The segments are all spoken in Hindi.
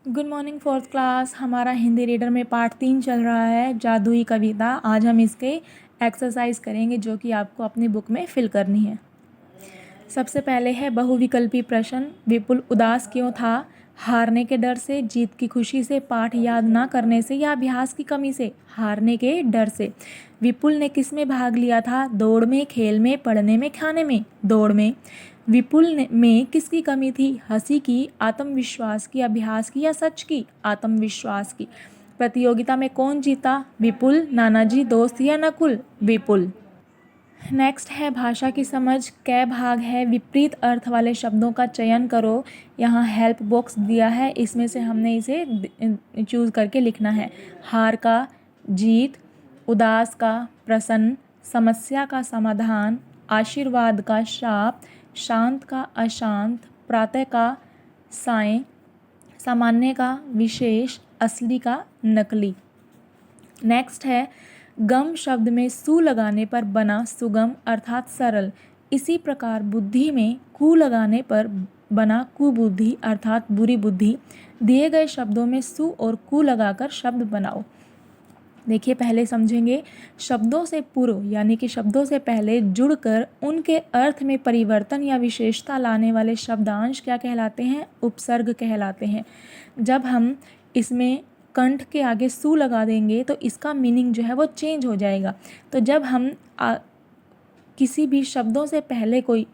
Good morning fourth class. हमारा हिंदी रीडर में पार्ट 3 चल रहा है, जादुई कविता। आज हम इसके एक्सरसाइज करेंगे जो कि आपको अपनी बुक में फिल करनी है। सबसे पहले है बहुविकल्पी प्रश्न। विपुल उदास क्यों था? हारने के डर से, जीत की खुशी से, पाठ याद ना करने से या अभ्यास की कमी से? हारने के डर से। विपुल ने किस में भाग लिया था? दौड़ में, खेल में, पढ़ने में, खाने में? दौड़ में। विपुल में किसकी कमी थी? हंसी की, आत्मविश्वास की, अभ्यास की या सच की? आत्मविश्वास की। प्रतियोगिता में कौन जीता? विपुल, नानाजी, दोस्त या नकुल? विपुल। नेक्स्ट है भाषा की समझ। कै भाग है? विपरीत अर्थ वाले शब्दों का चयन करो। यहाँ हेल्प बॉक्स दिया है, इसमें से हमने इसे चूज़ करके लिखना है। हार का जीत, उदास का प्रसन्न, समस्या का समाधान, आशीर्वाद का शाप, शांत का अशांत, प्रातः का सायं, सामान्य का विशेष, असली का नकली। नेक्स्ट है गम शब्द में सु लगाने पर बना सुगम अर्थात सरल। इसी प्रकार बुद्धि में कु लगाने पर बना कुबुद्धि अर्थात बुरी बुद्धि। दिए गए शब्दों में सु और कु लगाकर शब्द बनाओ। देखिए, पहले समझेंगे। शब्दों से पूर्व यानी कि शब्दों से पहले जुड़कर उनके अर्थ में परिवर्तन या विशेषता लाने वाले शब्दांश क्या कहलाते हैं? उपसर्ग कहलाते हैं। जब हम इसमें कंठ के आगे सु लगा देंगे तो इसका मीनिंग जो है वो चेंज हो जाएगा। तो जब हम किसी भी शब्दों से पहले कोई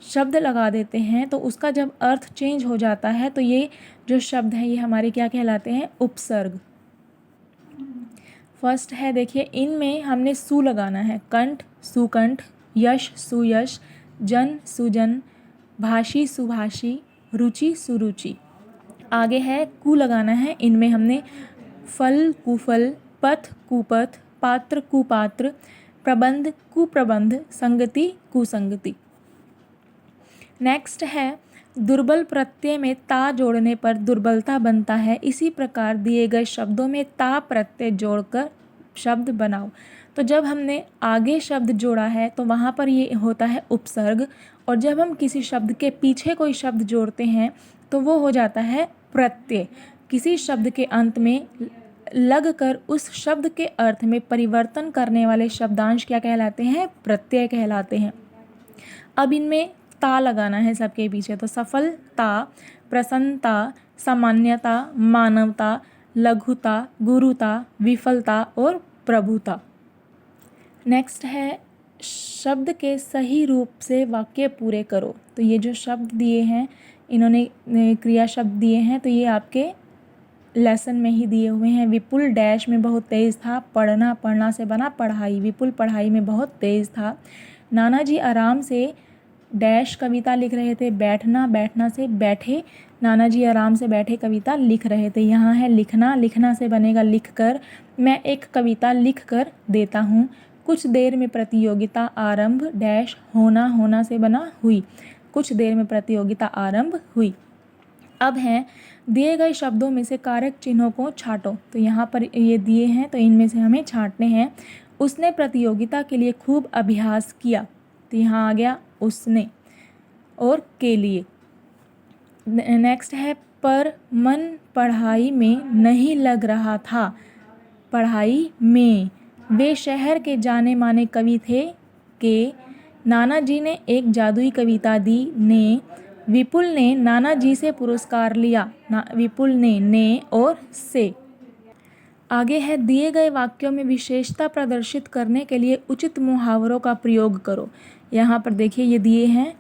शब्द लगा देते हैं तो उसका जब अर्थ चेंज हो जाता है तो ये जो शब्द हैं ये हमारे क्या कहलाते हैं? उपसर्ग। फर्स्ट है, देखिए, इनमें हमने सु लगाना है। कंठ सुकंठ, यश सुयश, जन सुजन, भाषी सुभाषी, रुचि सुरुचि। आगे है कु लगाना है। इनमें हमने फल कुफल, पथ कुपथ, पात्र कुपात्र, प्रबंध कुप्रबंध, संगति कुसंगति। नेक्स्ट है दुर्बल प्रत्यय में ता जोड़ने पर दुर्बलता बनता है। इसी प्रकार दिए गए शब्दों में ता प्रत्यय जोड़कर शब्द बनाओ। तो जब हमने आगे शब्द जोड़ा है तो वहाँ पर ये होता है उपसर्ग, और जब हम किसी शब्द के पीछे कोई शब्द जोड़ते हैं तो वो हो जाता है प्रत्यय। किसी शब्द के अंत में लगकर उस शब्द के अर्थ में परिवर्तन करने वाले शब्दांश क्या कहलाते हैं? प्रत्यय कहलाते हैं। अब इनमें ता लगाना है सबके पीछे। तो सफलता, प्रसन्नता, सामान्यता, मानवता, लघुता, गुरुता, विफलता और प्रभुता। नेक्स्ट है शब्द के सही रूप से वाक्य पूरे करो। तो ये जो शब्द दिए हैं, इन्होंने क्रिया शब्द दिए हैं, तो ये आपके लेसन में ही दिए हुए हैं। विपुल डैश में बहुत तेज़ था। पढ़ना, पढ़ना से बना पढ़ाई। विपुल पढ़ाई में बहुत तेज़ था। नानाजी आराम से डैश कविता लिख रहे थे। बैठना, बैठना से बैठे। नानाजी आराम से बैठे कविता लिख रहे थे। यहाँ है लिखना, लिखना से बनेगा लिख कर। मैं एक कविता लिख कर देता हूँ। कुछ देर में प्रतियोगिता आरंभ डैश होना, होना से बना हुई। कुछ देर में प्रतियोगिता आरंभ हुई। अब हैं दिए गए शब्दों में से कारक चिन्हों को छांटो। तो यहाँ पर ये दिए हैं तो इनमें से हमें छांटने हैं। उसने प्रतियोगिता के लिए खूब अभ्यास किया। तो यहाँ आ गया उसने और के लिए। नेक्स्ट है पर मन पढ़ाई में नहीं लग रहा था। पढ़ाई में। वे शहर के जाने माने कवि थे। के नानाजी ने एक जादुई कविता दी। ने विपुल ने नानाजी से पुरस्कार लिया। विपुल ने और से। आगे है दिए गए वाक्यों में विशेषता प्रदर्शित करने के लिए उचित मुहावरों का प्रयोग करो। यहाँ पर देखिए ये दिए हैं,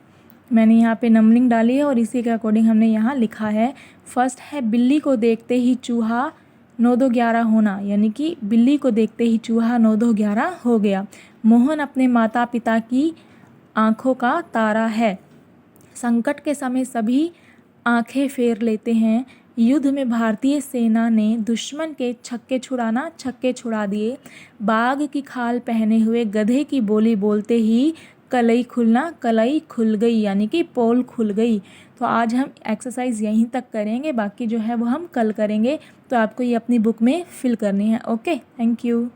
मैंने यहाँ पे नंबरिंग डाली है और इसी के अकॉर्डिंग हमने यहाँ लिखा है। फर्स्ट है बिल्ली को देखते ही चूहा 9 2 11 होना, यानी कि बिल्ली को देखते ही चूहा 9 2 11 हो गया। मोहन अपने माता पिता की आँखों का तारा है। संकट के समय सभी आंखें फेर लेते हैं। युद्ध में भारतीय सेना ने दुश्मन के छक्के छुड़ा दिए। बाघ की खाल पहने हुए गधे की बोली बोलते ही कलई खुल गई, यानी कि पोल खुल गई। तो आज हम एक्सरसाइज यहीं तक करेंगे, बाकी जो है वो हम कल करेंगे। तो आपको ये अपनी बुक में फिल करनी है। Okay, thank you.